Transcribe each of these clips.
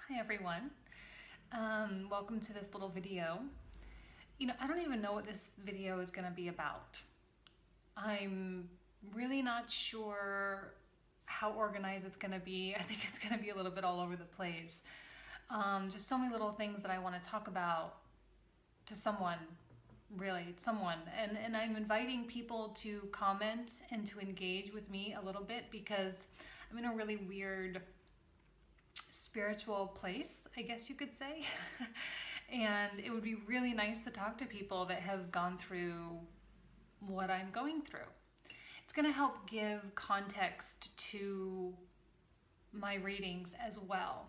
Hi everyone. Welcome to this little video. I don't even know what this video is going to be about. I'm really not sure how organized it's going to be. I think it's going to be a little bit all over the place. Just so many little things that I want to talk about to someone, really, someone. And I'm inviting people to comment and to engage with me a little bit because I'm in a really weird spiritual place, I guess you could say. And it would be really nice to talk to people that have gone through what I'm going through. It's going to help give context to my readings as well.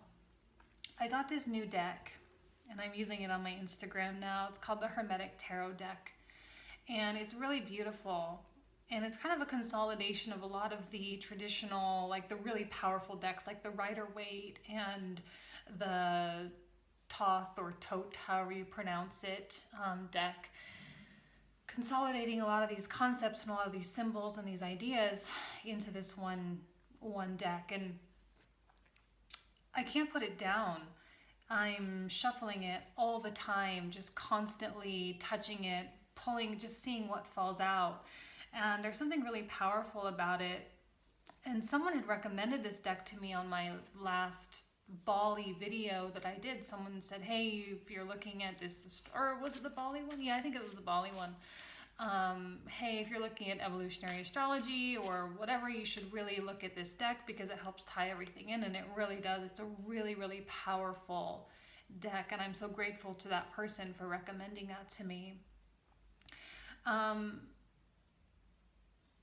I got this new deck and I'm using it on my Instagram now. It's called the Hermetic Tarot deck and it's really beautiful. And it's kind of a consolidation of a lot of the traditional, like the really powerful decks, like the Rider-Waite and the Thoth or Tote, however you pronounce it, deck. Consolidating a lot of these concepts and a lot of these symbols and these ideas into this one deck. And I can't put it down. I'm shuffling it all the time, just constantly touching it, pulling, just seeing what falls out. And there's something really powerful about it. And someone had recommended this deck to me on my last Bali video that I did. Someone said, hey, if you're looking at this, or was it the Bali one? Yeah, I think it was the Bali one. Hey, if you're looking at evolutionary astrology or whatever, you should really look at this deck because it helps tie everything in. And it really does. It's a really, really powerful deck. And I'm so grateful to that person for recommending that to me.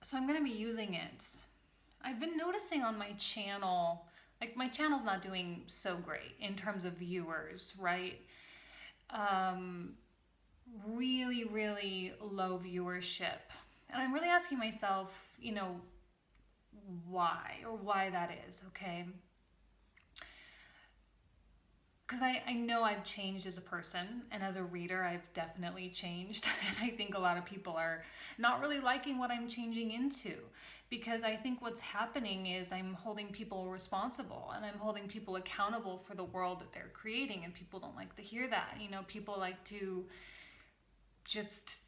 So I'm going to be using it. I've been noticing on my channel, like my channel's not doing so great in terms of viewers, right? Really, really low viewership. And I'm really asking myself, why that is, okay? Because I know I've changed as a person and as a reader, I've definitely changed. And I think a lot of people are not really liking what I'm changing into because I think what's happening is I'm holding people responsible and I'm holding people accountable for the world that they're creating, and people don't like to hear that. People like to just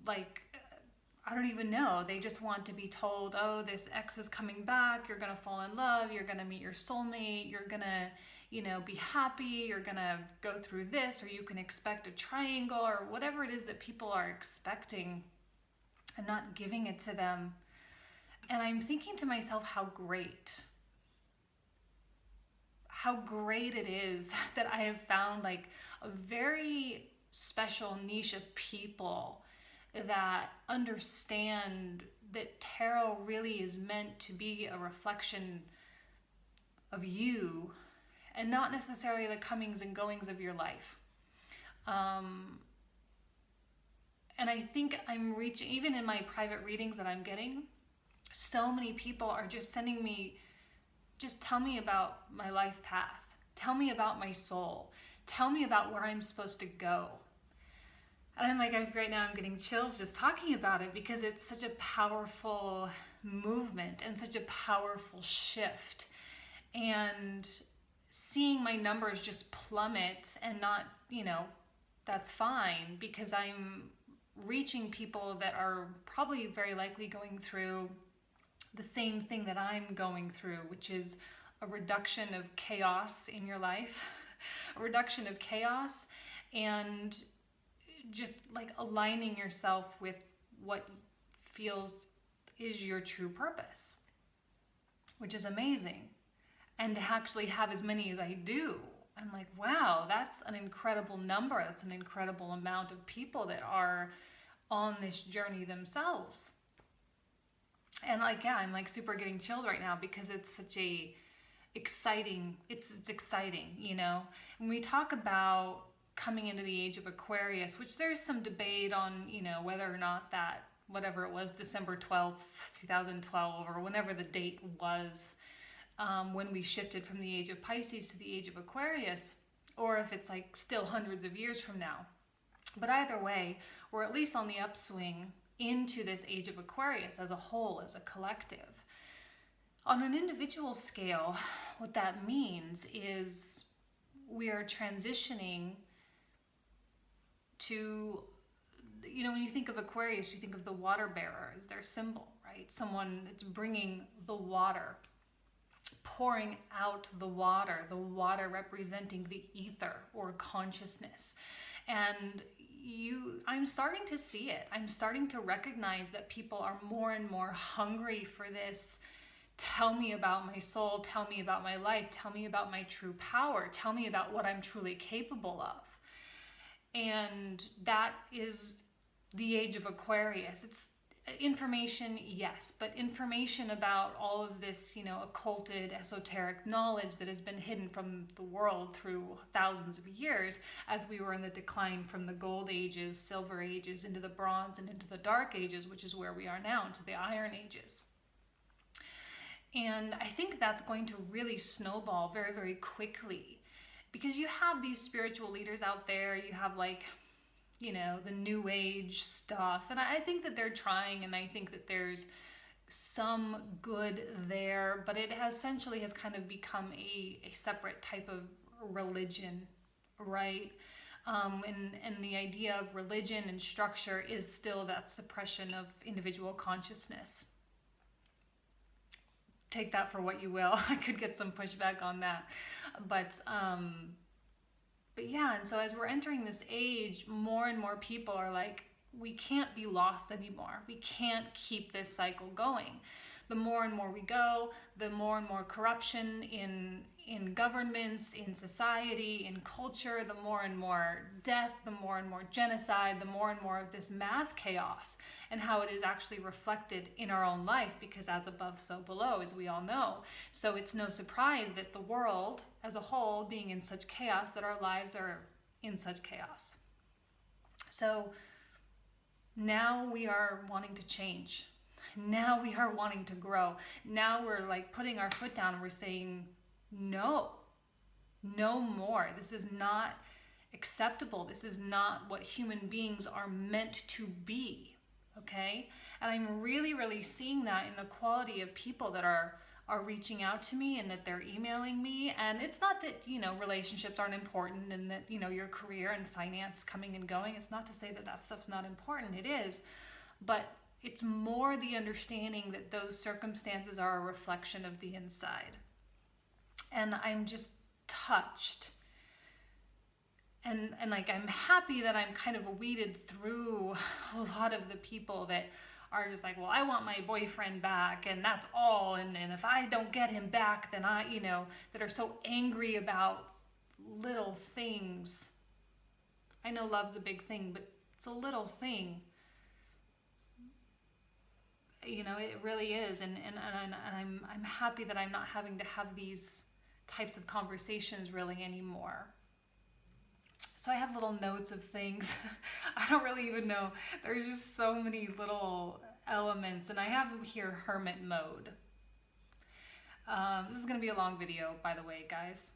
I don't even know. They just want to be told, oh, this ex is coming back. You're going to fall in love. You're going to meet your soulmate. You're going to, be happy. You're going to go through this, or you can expect a triangle or whatever it is that people are expecting and not giving it to them. And I'm thinking to myself, how great it is that I have found like a very special niche of people that understand that tarot really is meant to be a reflection of you and not necessarily the comings and goings of your life. And I think I'm reaching, even in my private readings that I'm getting, so many people are just sending me, just tell me about my life path. Tell me about my soul. Tell me about where I'm supposed to go. And I'm like, right now I'm getting chills just talking about it because it's such a powerful movement and such a powerful shift. And seeing my numbers just plummet and not, that's fine because I'm reaching people that are probably very likely going through the same thing that I'm going through, which is a reduction of chaos in your life, a reduction of chaos, and just like aligning yourself with what feels is your true purpose, which is amazing. And to actually have as many as I do, I'm like, wow, that's an incredible number. That's an incredible amount of people that are on this journey themselves. And I'm like super getting chilled right now because it's such a exciting, it's exciting, When we talk about coming into the age of Aquarius, which there's some debate on, whether or not that, whatever it was, December 12th, 2012, or whenever the date was, when we shifted from the age of Pisces to the age of Aquarius, or if it's like still hundreds of years from now. But either way, we're at least on the upswing into this age of Aquarius as a whole, as a collective. On an individual scale, what that means is we are transitioning to, you know, when you think of Aquarius, you think of the water bearer as their symbol, right? Someone that's bringing the water, pouring out the water representing the ether or consciousness. And I'm starting to see it. I'm starting to recognize that people are more and more hungry for this. Tell me about my soul. Tell me about my life. Tell me about my true power. Tell me about what I'm truly capable of. And that is the age of Aquarius. It's information, yes, but information about all of this, you know, occulted, esoteric knowledge that has been hidden from the world through thousands of years as we were in the decline from the gold ages, silver ages, into the bronze and into the dark ages, which is where we are now, into the iron ages. And I think that's going to really snowball very, very quickly, because you have these spiritual leaders out there. You have, like, you know, the new age stuff. And I think that they're trying, and I think that there's some good there, but it has essentially has kind of become a separate type of religion, right? And the idea of religion and structure is still that suppression of individual consciousness. Take that for what you will. I could get some pushback on that. But yeah, and so as we're entering this age, more and more people are like, we can't be lost anymore. We can't keep this cycle going. The more and more we go, the more and more corruption in governments, in society, in culture, the more and more death, the more and more genocide, the more and more of this mass chaos, and how it is actually reflected in our own life, because as above, so below, as we all know. So it's no surprise that the world as a whole being in such chaos, that our lives are in such chaos. So now we are wanting to change. Now we are wanting to grow. Now we're like putting our foot down and we're saying, no more. This is not acceptable. This is not what human beings are meant to be. Okay? And I'm really, really seeing that in the quality of people that are reaching out to me and that they're emailing me. And it's not that, you know, relationships aren't important and that, you know, your career and finance coming and going. It's not to say that that stuff's not important. It is. But it's more the understanding that those circumstances are a reflection of the inside. And I'm just touched. And like, I'm happy that I'm kind of weeded through a lot of the people that are just like, well, I want my boyfriend back, and that's all. And if I don't get him back, then you know, that are so angry about little things. I know love's a big thing, but it's a little thing. You know, it really is. And I'm happy that I'm not having to have these types of conversations really anymore. So I have little notes of things. I don't really even know. There's just so many little elements. And I have here Hermit mode. This is going to be a long video, by the way, guys.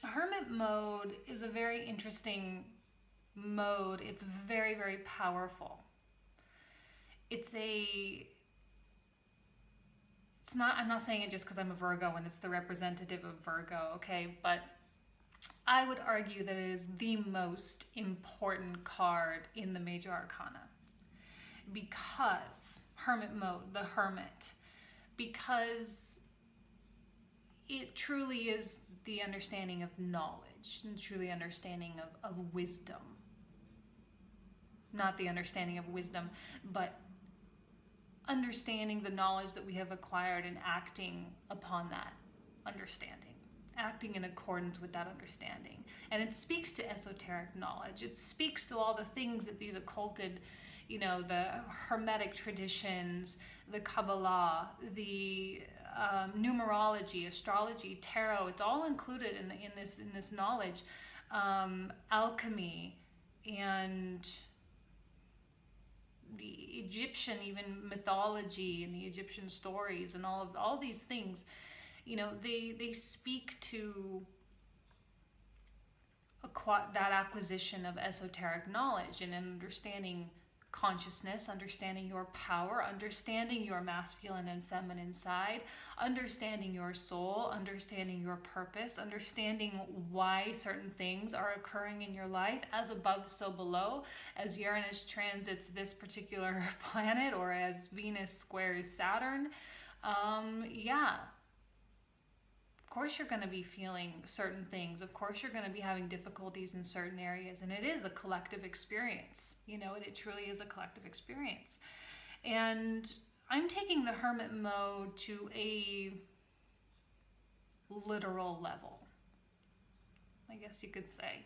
Hermit mode is a very interesting mode. It's very, very powerful. I'm not saying it just because I'm a Virgo and it's the representative of Virgo, okay? But I would argue that it is the most important card in the major arcana, because Hermit mode, the Hermit, because it truly is the understanding of knowledge and truly understanding of wisdom. Not the understanding of wisdom, but understanding the knowledge that we have acquired and acting upon that understanding, acting in accordance with that understanding. And it speaks to esoteric knowledge. It speaks to all the things that these occulted, you know, the Hermetic traditions, the Kabbalah, the numerology, astrology, tarot. It's all included in this knowledge. Alchemy and the Egyptian, even mythology and the Egyptian stories and all these things, you know, they speak to that acquisition of esoteric knowledge and understanding consciousness, understanding your power, understanding your masculine and feminine side, understanding your soul, understanding your purpose, understanding why certain things are occurring in your life, as above, so below, as Uranus transits this particular planet, or as Venus squares Saturn. Yeah. Of course you're going to be feeling certain things. Of course you're going to be having difficulties in certain areas. And it is a collective experience. You know, it truly is a collective experience. And I'm taking the Hermit mode to a literal level, I guess you could say.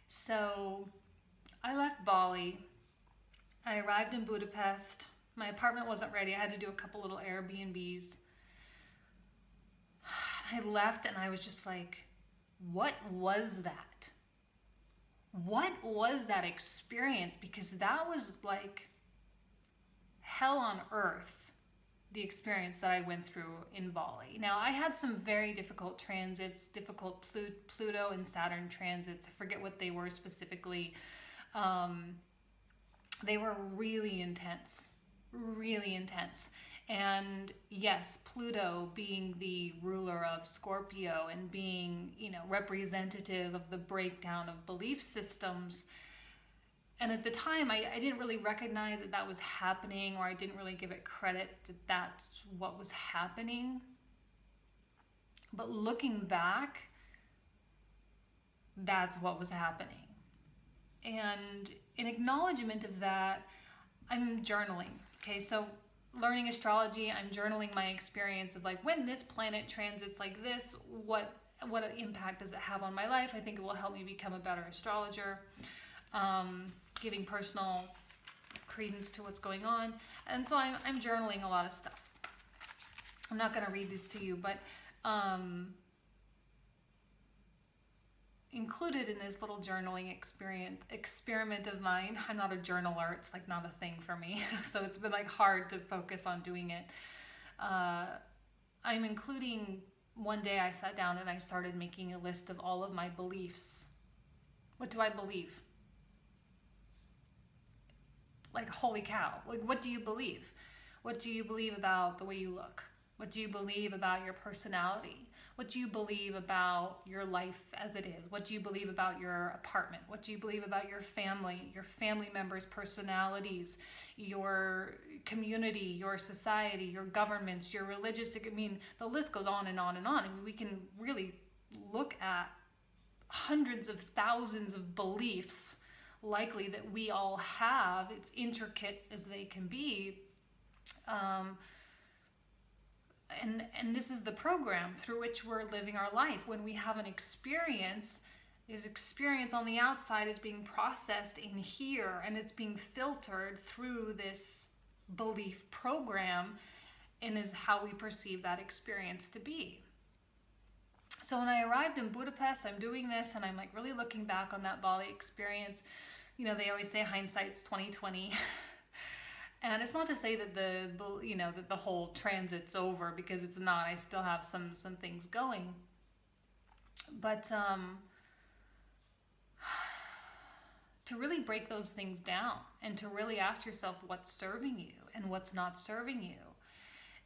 So I left Bali. I arrived in Budapest. My apartment wasn't ready. I had to do a couple little Airbnbs. I left and I was just like, what was that? What was that experience? Because that was like hell on earth, the experience that I went through in Bali. Now, I had some very difficult transits, difficult Pluto and Saturn transits. I forget what they were specifically. They were really intense, really intense. And yes, Pluto being the ruler of Scorpio and being, you know, representative of the breakdown of belief systems. And at the time, I didn't really recognize that that was happening, or I didn't really give it credit that that's what was happening. But looking back, that's what was happening. And in acknowledgement of that, I'm journaling. Okay, so learning astrology, I'm journaling my experience of like, when this planet transits like this, what impact does it have on my life? I think it will help me become a better astrologer, giving personal credence to what's going on. And so I'm journaling a lot of stuff. I'm not going to read this to you, but included in this little journaling experiment of mine, I'm not a journaler, it's like not a thing for me, so it's been like hard to focus on doing it. I'm including, one day I sat down and I started making a list of all of my beliefs. What do I believe? Like, holy cow, like, what do you believe? What do you believe about the way you look? What do you believe about your personality? What do you believe about your life as it is? What do you believe about your apartment? What do you believe about your family members' personalities, your community, your society, your governments, your religious, I mean, the list goes on and on and on. I mean, we can really look at hundreds of thousands of beliefs likely that we all have. It's intricate as they can be. And this is the program through which we're living our life. When we have an experience, this experience on the outside is being processed in here, and it's being filtered through this belief program, and is how we perceive that experience to be. So when I arrived in Budapest, I'm doing this, and I'm like really looking back on that Bali experience. You know, they always say hindsight's 20/20. And it's not to say that that the whole transit's over, because it's not. I still have some things going. But to really break those things down and to really ask yourself what's serving you and what's not serving you.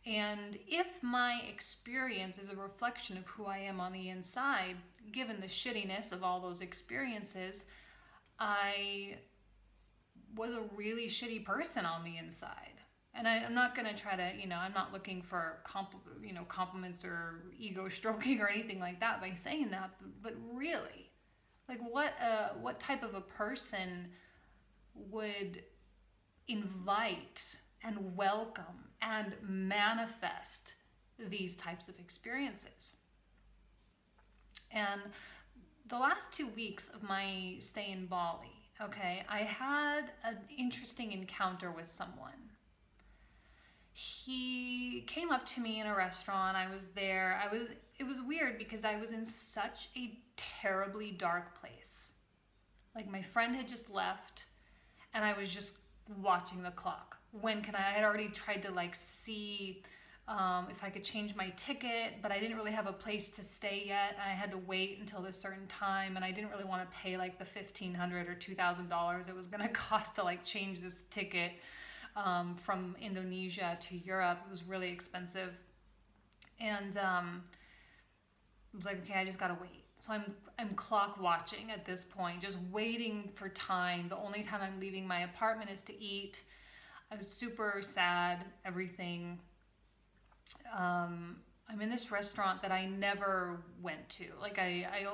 And if my experience is a reflection of who I am on the inside, given the shittiness of all those experiences, I was a really shitty person on the inside. And I'm not going to try to, I'm not looking for compliments or ego stroking or anything like that by saying that, but really, like what type of a person would invite and welcome and manifest these types of experiences? And the last 2 weeks of my stay in Bali, okay, I had an interesting encounter with someone. He came up to me in a restaurant. I was there. It was weird because I was in such a terribly dark place. Like, my friend had just left and I was just watching the clock. I had already tried to see if I could change my ticket, but I didn't really have a place to stay yet. I had to wait until this certain time, and I didn't really want to pay like the $1,500 or $2,000 it was going to cost to like change this ticket from Indonesia to Europe. It was really expensive, and I was like, okay, I just gotta wait. So I'm clock watching at this point, just waiting for time. The only time I'm leaving my apartment is to eat. I was super sad, everything. I'm in this restaurant that I never went to. Like I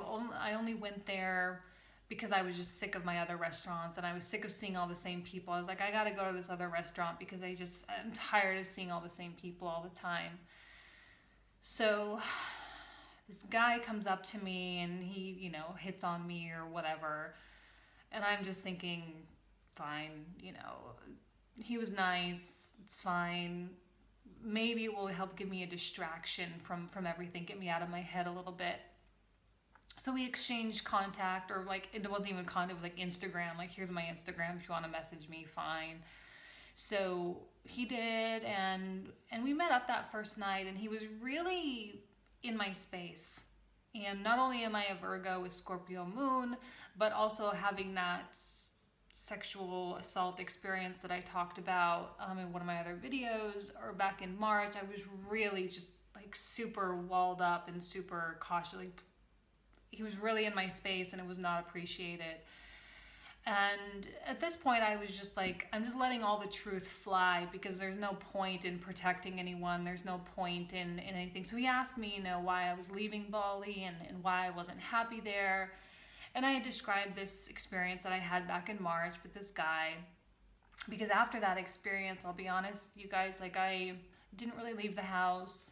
only went there because I was just sick of my other restaurants, and I was sick of seeing all the same people. I was like, I gotta go to this other restaurant because I'm tired of seeing all the same people all the time. So this guy comes up to me and he, you know, hits on me or whatever. And I'm just thinking, fine, you know, he was nice, it's fine. Maybe it will help give me a distraction from everything, get me out of my head a little bit. So we exchanged contact, or like, it wasn't even contact, it was like Instagram. Like, here's my Instagram, if you want to message me, fine. So he did, and we met up that first night, and he was really in my space. And not only am I a Virgo with Scorpio moon, but also having that sexual assault experience that I talked about in one of my other videos, or back in March. I was really just like super walled up and super cautious. Like, he was really in my space, and it was not appreciated. And at this point, I was just like, I'm just letting all the truth fly, because there's no point in protecting anyone. There's no point in anything. So he asked me, you know, why I was leaving Bali and why I wasn't happy there. And I described this experience that I had back in March with this guy. Because after that experience, I'll be honest, you guys, like, I didn't really leave the house.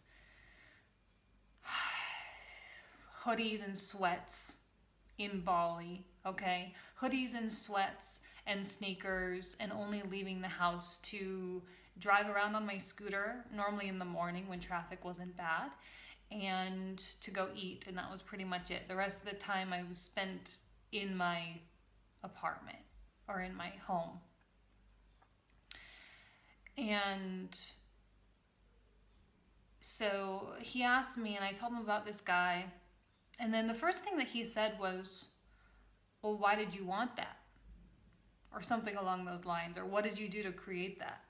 Hoodies and sweats in Bali, okay? Hoodies and sweats and sneakers, and only leaving the house to drive around on my scooter, normally in the morning when traffic wasn't bad, and to go eat, and that was pretty much it. The rest of the time I was spent in my apartment or in my home. And so he asked me, and I told him about this guy, and then the first thing that he said was, well, why did you want that? Or something along those lines, or what did you do to create that?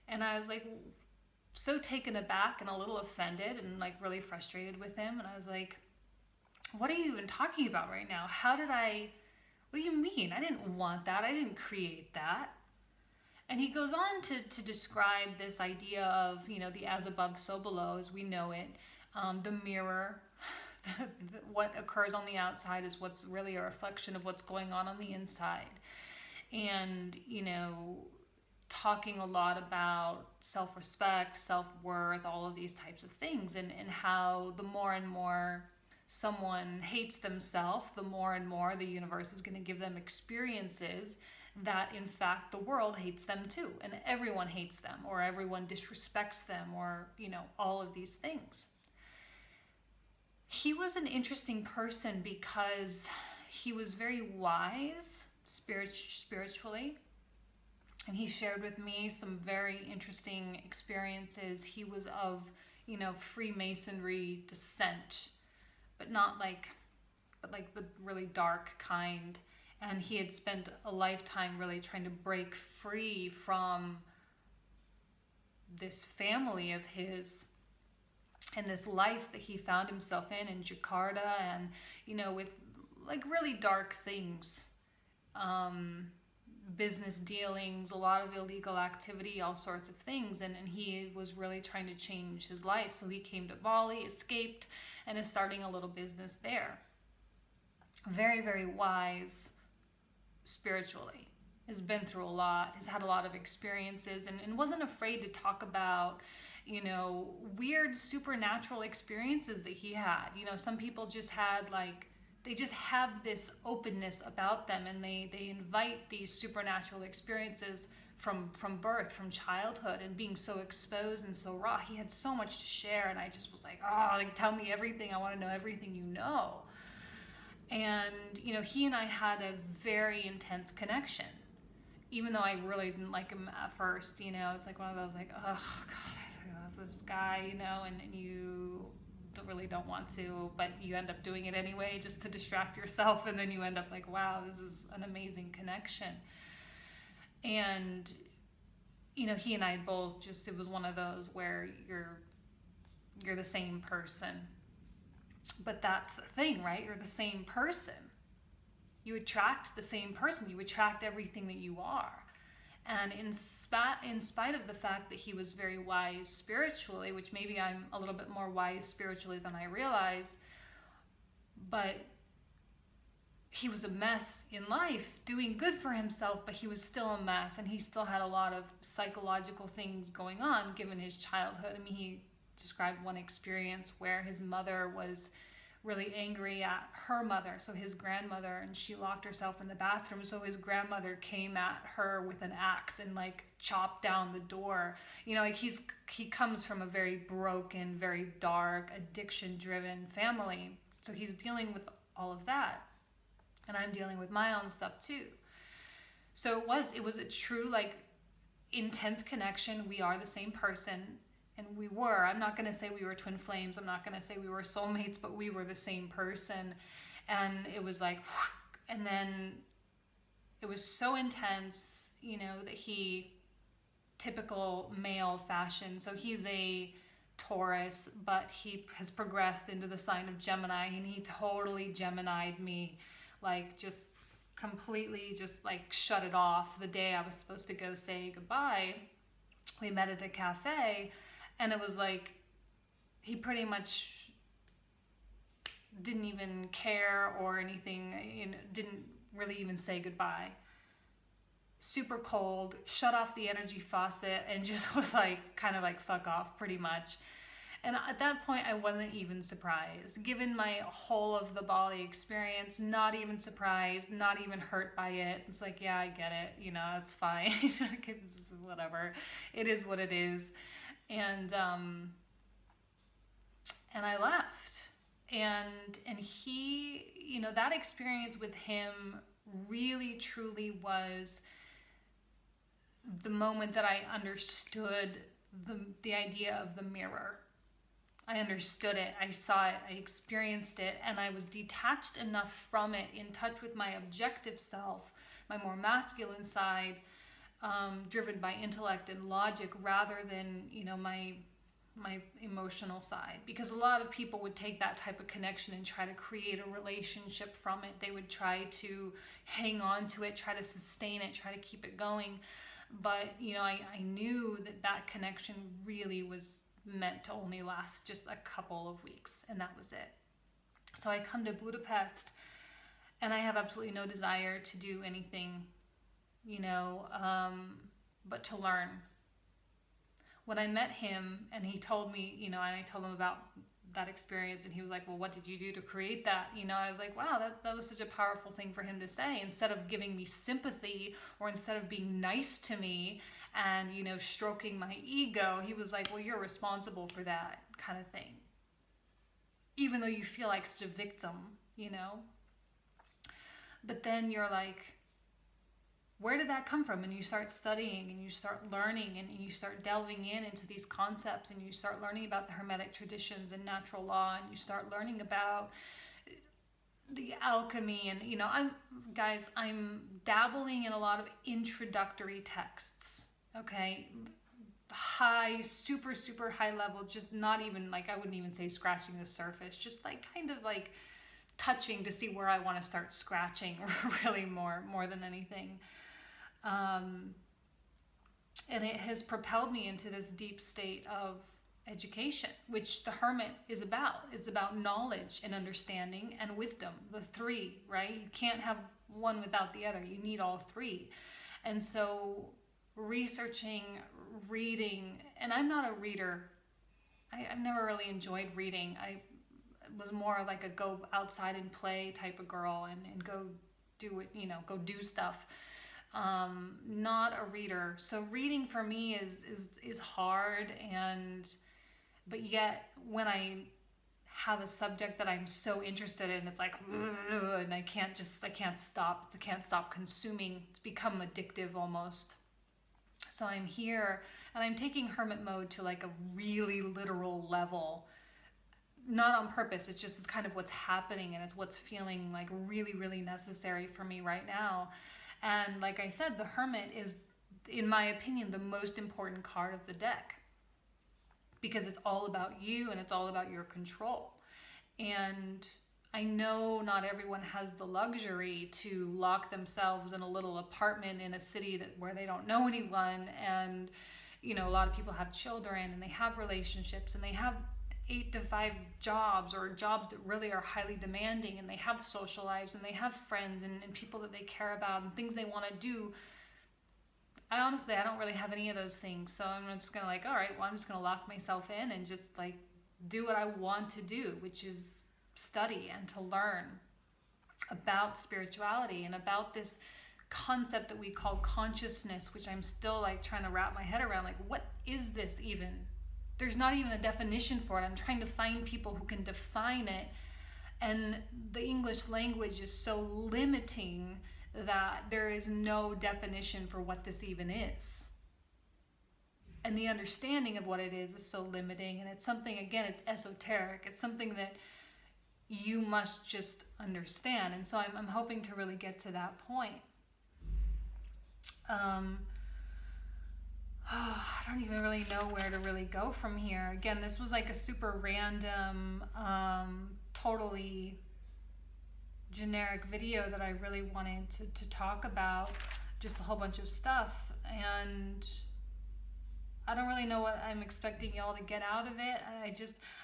And I was like, so taken aback and a little offended and like really frustrated with him. And I was like, what are you even talking about right now? What do you mean? I didn't want that. I didn't create that. And he goes on to describe this idea of, you know, the as above, so below, as we know it, the mirror. What occurs on the outside is what's really a reflection of what's going on the inside. And, you know, talking a lot about self-respect, self-worth, all of these types of things, and how the more and more someone hates themselves, the more and more the universe is going to give them experiences that in fact the world hates them too, and everyone hates them, or everyone disrespects them, or, you know, all of these things. He was an interesting person because he was very wise spiritually, and he shared with me some very interesting experiences. He was of, you know, Freemasonry descent, but the really dark kind. And he had spent a lifetime really trying to break free from this family of his, and this life that he found himself in Jakarta, and, you know, with like really dark things, business dealings, a lot of illegal activity, all sorts of things. And he was really trying to change his life. So he came to Bali, escaped, and is starting a little business there. Very, very wise spiritually. Has been through a lot, has had a lot of experiences, and wasn't afraid to talk about, you know, weird supernatural experiences that he had. You know, some people just had like, they just have this openness about them, and they invite these supernatural experiences from birth, from childhood, and being so exposed and so raw. He had so much to share, and I just was like, oh, like, tell me everything. I want to know everything you know. And, you know, he and I had a very intense connection. Even though I really didn't like him at first, you know, it's like one of those like, oh God, this guy, you know, and you really don't want to, but you end up doing it anyway just to distract yourself, and then you end up like, wow, this is an amazing connection. And you know, he and I both just, it was one of those where you're the same person. But that's the thing, right? You're the same person. You attract the same person. You attract everything that you are. And in spite of the fact that he was very wise spiritually, which maybe I'm a little bit more wise spiritually than I realize, but he was a mess in life, doing good for himself, but he was still a mess, and he still had a lot of psychological things going on given his childhood. I mean, he described one experience where his mother was really angry at her mother, so his grandmother, and she locked herself in the bathroom, so his grandmother came at her with an axe and like chopped down the door. You know, like he comes from a very broken, very dark, addiction-driven family, so he's dealing with all of that, and I'm dealing with my own stuff too. So it was a true, like, intense connection. We are the same person. And we were, I'm not going to say we were twin flames, I'm not going to say we were soulmates, but we were the same person. And it was like, and then it was so intense, you know, that typical male fashion. So he's a Taurus, but he has progressed into the sign of Gemini, and he totally Gemini'd me, like just completely just like shut it off the day I was supposed to go say goodbye. We met at a cafe. And it was like, he pretty much didn't even care or anything, you know, didn't really even say goodbye. Super cold, shut off the energy faucet, and just was like, kind of like, fuck off, pretty much. And at that point, I wasn't even surprised. Given my whole of the Bali experience, not even surprised, not even hurt by it. It's like, yeah, I get it, you know, it's fine. It's whatever. It is what it is. And I left, and he, you know, that experience with him really truly was the moment that I understood the idea of the mirror. I understood it, I saw it, I experienced it, and I was detached enough from it, in touch with my objective self, my more masculine side, driven by intellect and logic, rather than, you know, my emotional side. Because a lot of people would take that type of connection and try to create a relationship from it. They would try to hang on to it, try to sustain it, try to keep it going. But, you know, I knew that connection really was meant to only last just a couple of weeks, and that was it. So I come to Budapest, and I have absolutely no desire to do anything, you know, but to learn. When I met him and he told me, you know, and I told him about that experience, and he was like, well, what did you do to create that? You know, I was like, wow, that was such a powerful thing for him to say. Instead of giving me sympathy, or instead of being nice to me and, you know, stroking my ego, he was like, well, you're responsible for that, kind of thing. Even though you feel like such a victim, you know? But then you're like, where did that come from? And you start studying, and you start learning, and you start delving into these concepts, and you start learning about the Hermetic traditions and natural law, and you start learning about the alchemy. And, you know, I'm dabbling in a lot of introductory texts, okay? High, super, super high level, just not even like, I wouldn't even say scratching the surface, just like kind of like touching to see where I want to start scratching, really more than anything. And it has propelled me into this deep state of education, which the Hermit is about. It's about knowledge and understanding and wisdom, the three, right? You can't have one without the other. You need all three. And so researching, reading, and I'm not a reader. I've never really enjoyed reading. I was more like a go outside and play type of girl, and go do it, you know, go do stuff. Not a reader. So reading for me is hard, but yet when I have a subject that I'm so interested in, it's like, and I can't stop. I can't stop consuming. It's become addictive almost. So I'm here, And I'm taking hermit mode to like a really literal level, not on purpose. It's just, it's kind of what's happening, and it's what's feeling like really, really necessary for me right now. And like I said, the Hermit is, in my opinion, the most important card of the deck, because it's all about you and it's all about your control. And I know not everyone has the luxury to lock themselves in a little apartment in a city where they don't know anyone. And, you know, a lot of people have children and they have relationships and they have 8 to 5 jobs, or jobs that really are highly demanding, and they have social lives and they have friends and people that they care about and things they want to do. I honestly don't really have any of those things. So I'm just going to like, all right, well, I'm just going to lock myself in and just like do what I want to do, which is study and to learn about spirituality and about this concept that we call consciousness, which I'm still like trying to wrap my head around. Like, what is this even? There's not even a definition for it. I'm trying to find people who can define it. And the English language is so limiting that there is no definition for what this even is. And the understanding of what it is so limiting. And it's something, again, it's esoteric. It's something that you must just understand. And so I'm hoping to really get to that point. I don't even really know where to really go from here. Again, this was like a super random, totally generic video that I really wanted to talk about, just a whole bunch of stuff. And I don't really know what I'm expecting y'all to get out of it.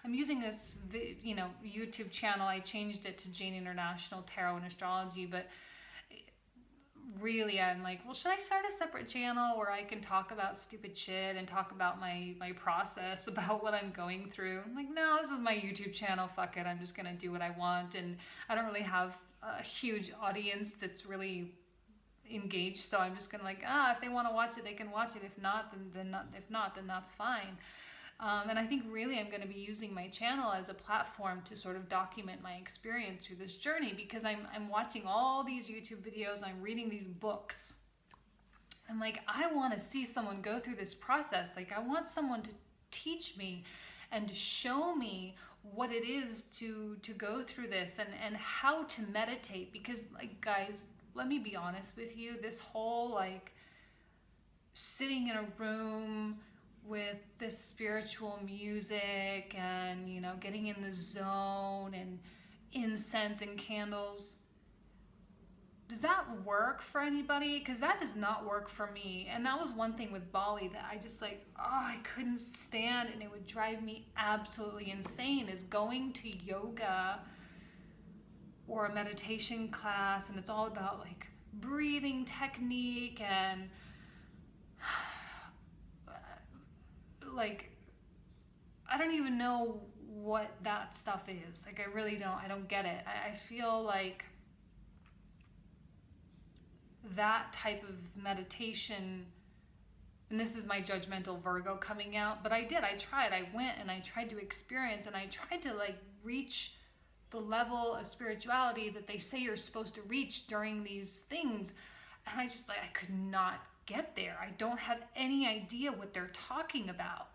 I'm using this, YouTube channel. I changed it to Jane International Tarot and Astrology, but really I'm like, well, should I start a separate channel where I can talk about stupid shit and talk about my process, about what I'm going through? I'm like, no, this is my YouTube channel. Fuck it. I'm just going to do what I want. And I don't really have a huge audience that's really engaged. So I'm just going to like, if they want to watch it, they can watch it. If not, then that's fine. And I think really I'm going to be using my channel as a platform to sort of document my experience through this journey, because I'm watching all these YouTube videos, I'm reading these books. I'm like, I want to see someone go through this process. Like, I want someone to teach me and to show me what it is to go through this, and how to meditate. Because, like, guys, let me be honest with you, this whole like sitting in a room with this spiritual music and, getting in the zone and incense and candles, does that work for anybody? Because that does not work for me. And that was one thing with Bali that I just like, I couldn't stand, and it would drive me absolutely insane, is going to yoga or a meditation class, and it's all about like breathing technique and like, I don't even know what that stuff is. Like, I really don't. I don't get it. I feel like that type of meditation, and this is my judgmental Virgo coming out, but I tried. I went and I tried to experience, and I tried to like reach the level of spirituality that they say you're supposed to reach during these things. And I just like, I could not get there. I don't have any idea what they're talking about.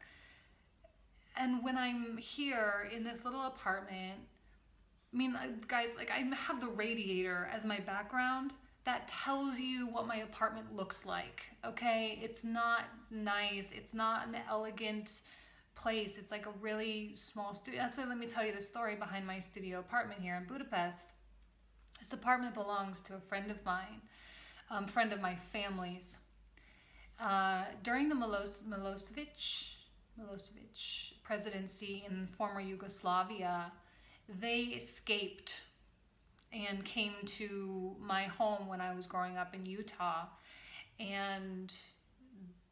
And when I'm here in this little apartment, I mean, guys, like, I have the radiator as my background. That tells you what my apartment looks like, okay? It's not nice. It's not an elegant place. It's like a really small studio. Actually, let me tell you the story behind my studio apartment here in Budapest. This apartment belongs to a friend of mine, friend of my family's. During the Milosevic presidency in former Yugoslavia, they escaped and came to my home when I was growing up in Utah. And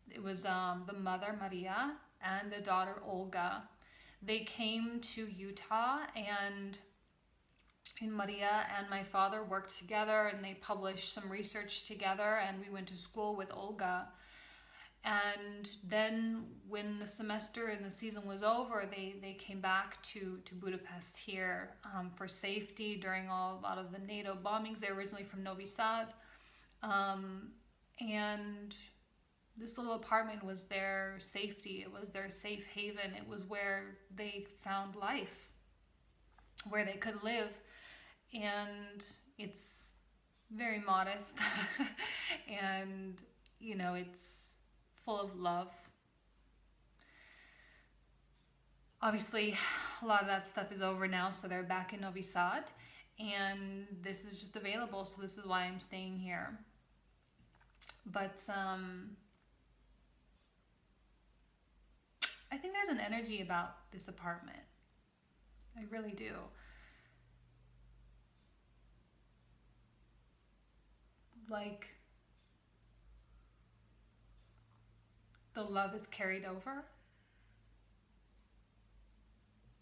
it was the mother, Maria, and the daughter, Olga. They came to Utah, and Maria and my father worked together, and they published some research together, and we went to school with Olga. And then when the semester and the season was over, they came back to Budapest here for safety during a lot of the NATO bombings. They're originally from Novi Sad. And This little apartment was their safety. It was their safe haven. It was where they found life, where they could live. And it's very modest. And, you know, it's full of love. Obviously, a lot of that stuff is over now, so they're back in Novi Sad. And this is just available, so this is why I'm staying here. But I think there's an energy about this apartment. I really do. Like, the love is carried over.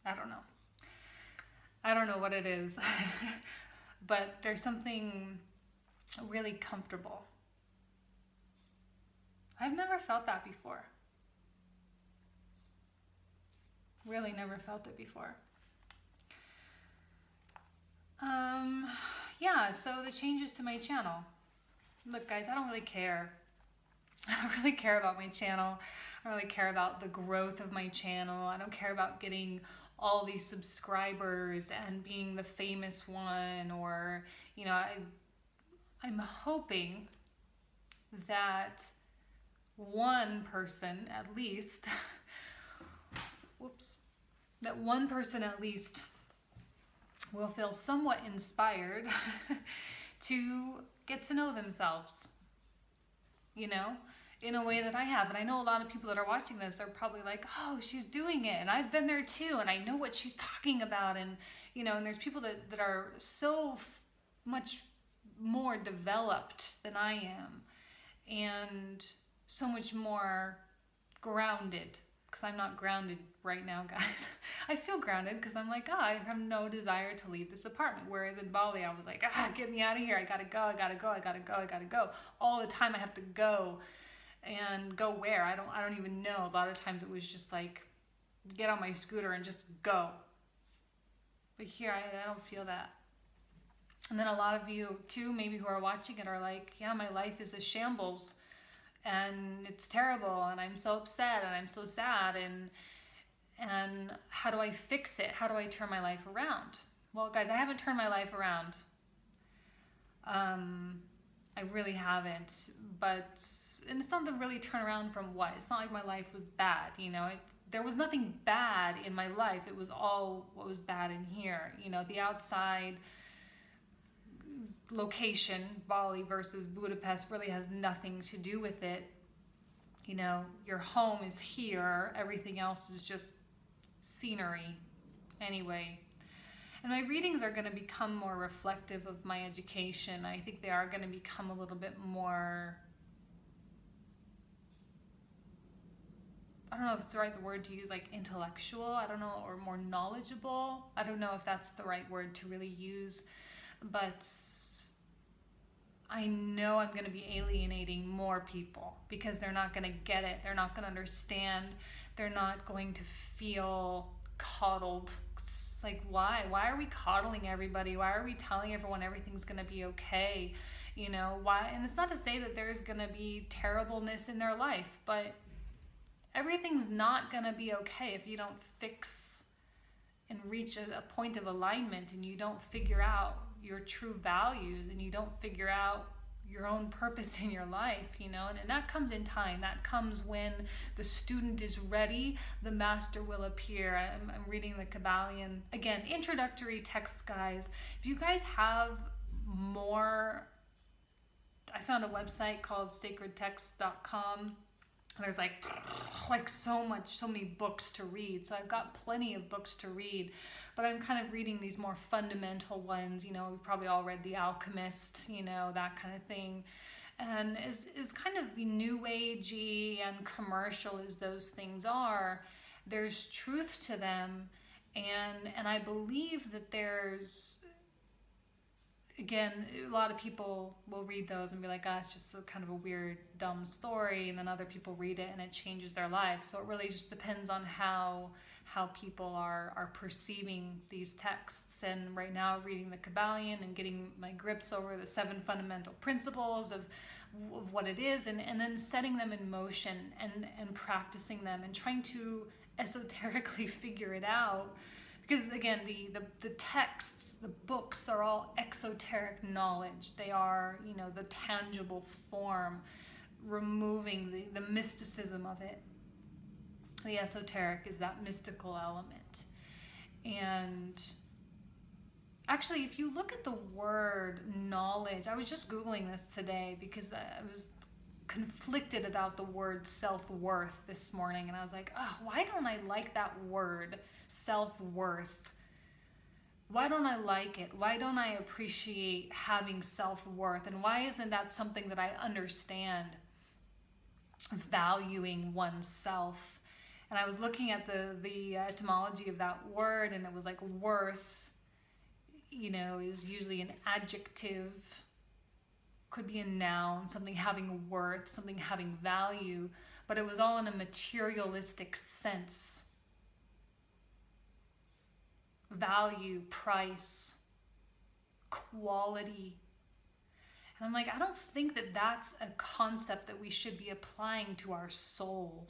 I don't know. I don't know what it is. But there's something really comfortable. I've never felt that before. Really never felt it before. Yeah, so the changes to my channel. Look, guys, I don't really care. I don't really care about my channel. I don't really care about the growth of my channel. I don't care about getting all these subscribers and being the famous one, or, you know, I'm hoping that one person at least, that one person at least will feel somewhat inspired to get to know themselves, you know, in a way that I have. And I know a lot of people that are watching this are probably like, oh, she's doing it, and I've been there too, and I know what she's talking about. And, you know, and there's people that are so much more developed than I am, and so much more grounded, because I'm not grounded right now, guys. I feel grounded because I'm like, I have no desire to leave this apartment. Whereas in Bali, I was like, get me out of here. I gotta go, I gotta go, I gotta go, I gotta go. All the time I have to go. And go where? I don't even know. A lot of times it was just like, get on my scooter and just go. But here, I don't feel that. And then a lot of you too, maybe who are watching it, are like, yeah, my life is a shambles. And it's terrible, and I'm so upset, and I'm so sad, and how do I fix it? How do I turn my life around? Well, guys, I haven't turned my life around. I really haven't, and it's not to really turn around from what? It's not like my life was bad, you know? There was nothing bad in my life. It was all what was bad in here. You know, the outside location, Bali versus Budapest, really has nothing to do with it. You know, your home is here, everything else is just scenery anyway. And my readings are going to become more reflective of my education. I think they are going to become a little bit more, I don't know if it's the right word to use, like intellectual, I don't know, or more knowledgeable. I don't know if that's the right word to really use, but I know I'm going to be alienating more people because they're not going to get it. They're not going to understand. They're not going to feel coddled. It's like, why? Why are we coddling everybody? Why are we telling everyone everything's going to be okay? You know, why? And it's not to say that there's going to be terribleness in their life, but everything's not going to be okay if you don't fix and reach a point of alignment, and you don't figure out your true values, and you don't figure out your own purpose in your life, you know, and that comes in time. That comes when the student is ready, the master will appear. I'm reading the Kabbalion, again, introductory texts, guys. If you guys have more, I found a website called sacredtext.com. There's like so many books to read. So I've got plenty of books to read, but I'm kind of reading these more fundamental ones. You know, we've probably all read The Alchemist, you know, that kind of thing. And is kind of new agey and commercial as those things are, there's truth to them. And I believe that there's, again, a lot of people will read those and be like, it's just kind of a weird, dumb story. And then other people read it and it changes their life. So it really just depends on how how people are perceiving these texts. And right now reading the Kabbalion and getting my grips over the 7 fundamental principles of what it is, and then setting them in motion and practicing them and trying to esoterically figure it out. Because again, the texts, the books are all exoteric knowledge. They are, the tangible form, removing the mysticism of it. The esoteric is that mystical element. And actually, if you look at the word knowledge, I was just Googling this today because I was conflicted about the word self-worth this morning. And I was like, oh, why don't I like that word, self-worth? Why don't I like it? Why don't I appreciate having self-worth? And why isn't that something that I understand? Valuing oneself. And I was looking at the etymology of that word, and it was like worth, is usually an adjective, could be a noun, something having worth, something having value, but it was all in a materialistic sense. Value, price, quality. And I'm like, I don't think that that's a concept that we should be applying to our soul.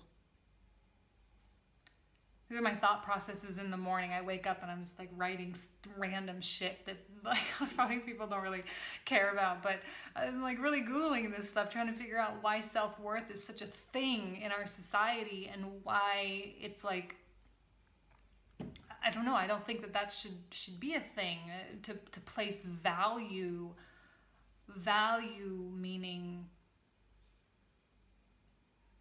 These are my thought processes in the morning. I wake up and I'm just like writing random shit that like probably people don't really care about, but I'm like really Googling this stuff, trying to figure out why self-worth is such a thing in our society and why it's like, I don't know, I don't think that should be a thing, to place value meaning.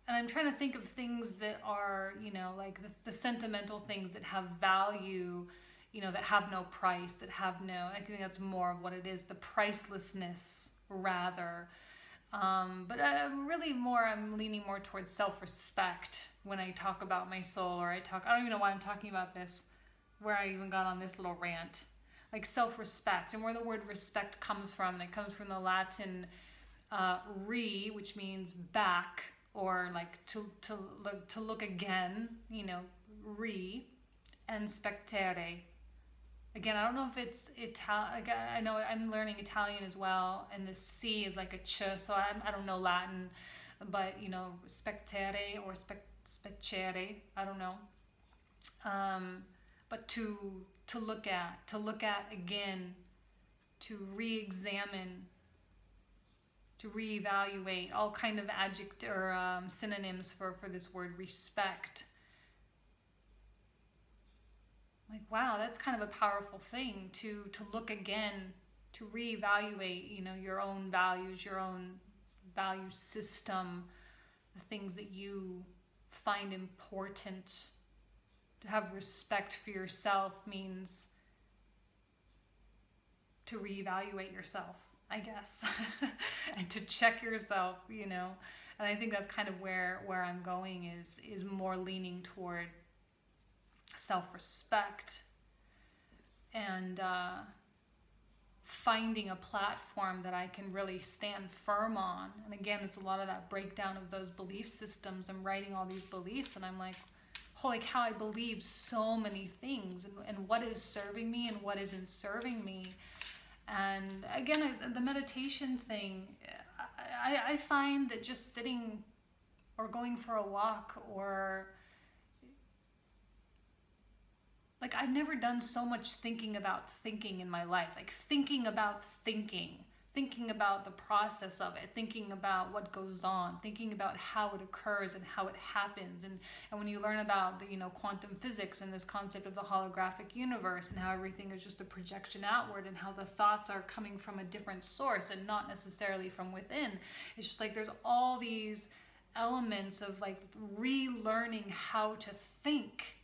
And I'm trying to think of things that are, like the sentimental things that have value, that have no price, I think that's more of what it is, the pricelessness rather. But I'm leaning more towards self-respect when I talk about my soul, or I don't even know why I'm talking about this, where I even got on this little rant. Like self-respect, and where the word respect comes from. It comes from the Latin re, which means back, or like to look again, re, and spectere. Again, I don't know if it's Italian. I know I'm learning Italian as well, and the C is like a ch, so I don't know Latin, but spectere or specere, I don't know. But to look at again, to re-examine, to reevaluate, all kind of adjective or synonyms for this word respect. Like, wow, that's kind of a powerful thing to look again, to reevaluate, your own values, your own value system, the things that you find important. To have respect for yourself means to reevaluate yourself, I guess, and to check yourself, And I think that's kind of where I'm going is more leaning toward self-respect and finding a platform that I can really stand firm on. And again, it's a lot of that breakdown of those belief systems. I'm writing all these beliefs, and I'm like, holy cow, I believe so many things, and what is serving me and what isn't serving me. And again, the meditation thing, I find that just sitting or going for a walk, or like, I've never done so much thinking about thinking in my life, like thinking about thinking about the process of it, thinking about what goes on, thinking about how it occurs and how it happens. And when you learn about the quantum physics and this concept of the holographic universe and how everything is just a projection outward, and how the thoughts are coming from a different source and not necessarily from within, it's just like there's all these elements of like relearning how to think.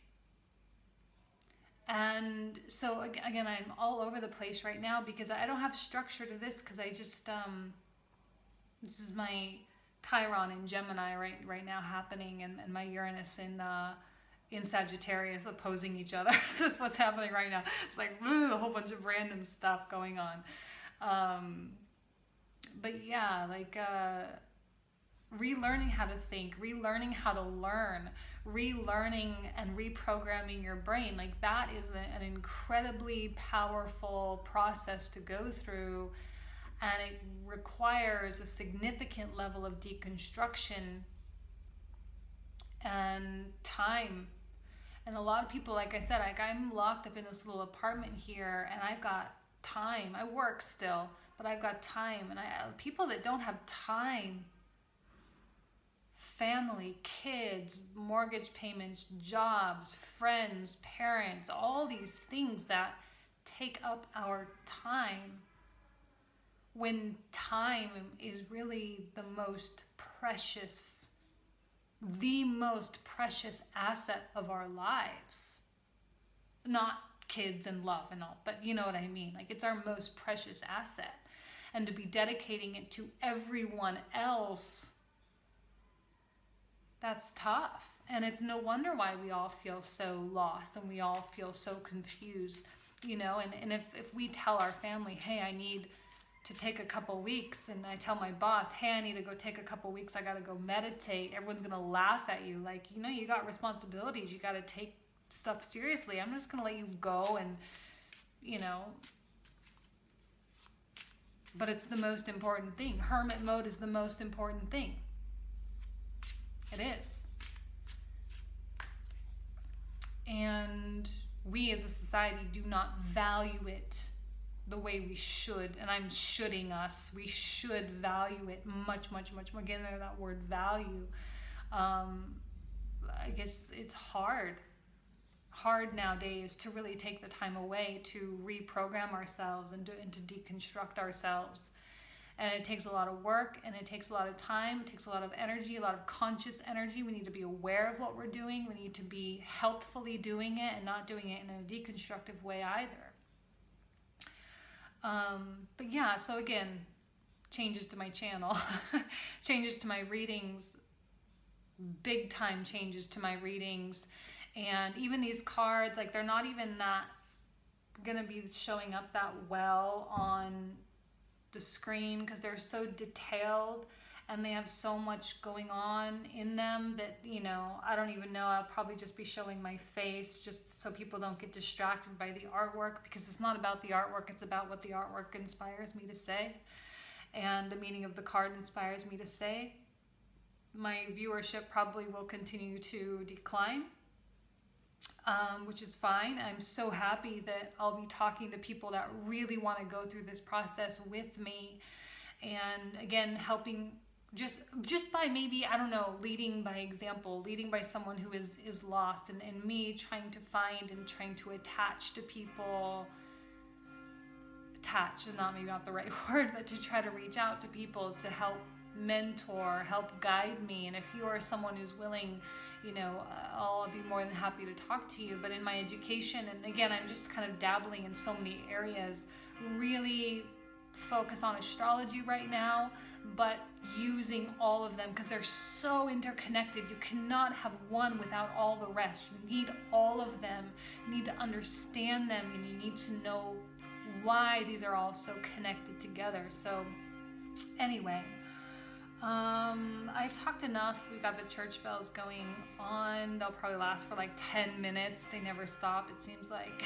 And so again, I'm all over the place right now because I don't have structure to this, because I just this is my Chiron in Gemini right now happening, and my Uranus in Sagittarius opposing each other. This is what's happening right now. It's like a whole bunch of random stuff going on. But yeah, like relearning how to think, relearning how to learn, relearning and reprogramming your brain. Like that is an incredibly powerful process to go through, and it requires a significant level of deconstruction and time. And a lot of people, like I said, like I'm locked up in this little apartment here, and I've got time. I work still, but I've got time. And people that don't have time, family, kids, mortgage payments, jobs, friends, parents, all these things that take up our time, when time is really the most precious asset of our lives. Not kids and love and all, but you know what I mean. Like it's our most precious asset. And to be dedicating it to everyone else, that's tough. And it's no wonder why we all feel so lost and we all feel so confused, you know. And if we tell our family, hey, I need to take a couple weeks, and I tell my boss, hey, I need to go take a couple weeks, I gotta go meditate, everyone's gonna laugh at you. Like, you know, you got responsibilities, you gotta take stuff seriously. I'm just gonna let you go, and you know, but it's the most important thing. Hermit mode is the most important thing. It is. And we as a society do not value it the way we should, and I'm shoulding us. We should value it much, much, much more. Again, that word value. I guess it's hard nowadays to really take the time away to reprogram ourselves and to deconstruct ourselves. And it takes a lot of work, and it takes a lot of time, it takes a lot of energy, a lot of conscious energy. We need to be aware of what we're doing. We need to be helpfully doing it and not doing it in a deconstructive way either. But yeah, so again, changes to my channel, changes to my readings, big time changes to my readings. And even these cards, like they're not even that gonna be showing up that well on the screen because they're so detailed and they have so much going on in them that, you know, I don't even know. I'll probably just be showing my face just so people don't get distracted by the artwork, because it's not about the artwork, it's about what the artwork inspires me to say and the meaning of the card inspires me to say. My viewership probably will continue to decline, which is fine. I'm so happy that I'll be talking to people that really want to go through this process with me, and again, helping just by maybe, I don't know, leading by example, leading by someone who is lost, and me trying to find and trying to attach to people. Attach is maybe not the right word, but to try to reach out to people to help mentor, help guide me. And if you are someone who's willing, you know, I'll be more than happy to talk to you. But in my education, and again, I'm just kind of dabbling in so many areas, really focus on astrology right now, but using all of them because they're so interconnected. You cannot have one without all the rest. You need all of them. You need to understand them, and you need to know why these are all so connected together. So anyway, I've talked enough. We've got the church bells going on. They'll probably last for like 10 minutes. They never stop, it seems like.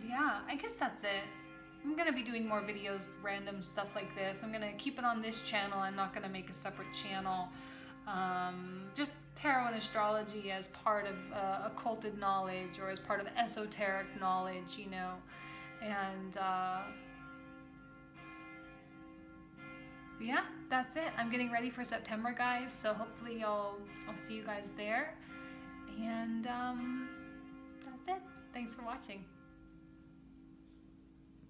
Yeah, I guess that's it. I'm going to be doing more videos, random stuff like this. I'm going to keep it on this channel. I'm not going to make a separate channel. Just tarot and astrology as part of occulted knowledge, or as part of esoteric knowledge, you know. And yeah, that's it. I'm getting ready for September, guys. So hopefully I'll see you guys there. And that's it. Thanks for watching.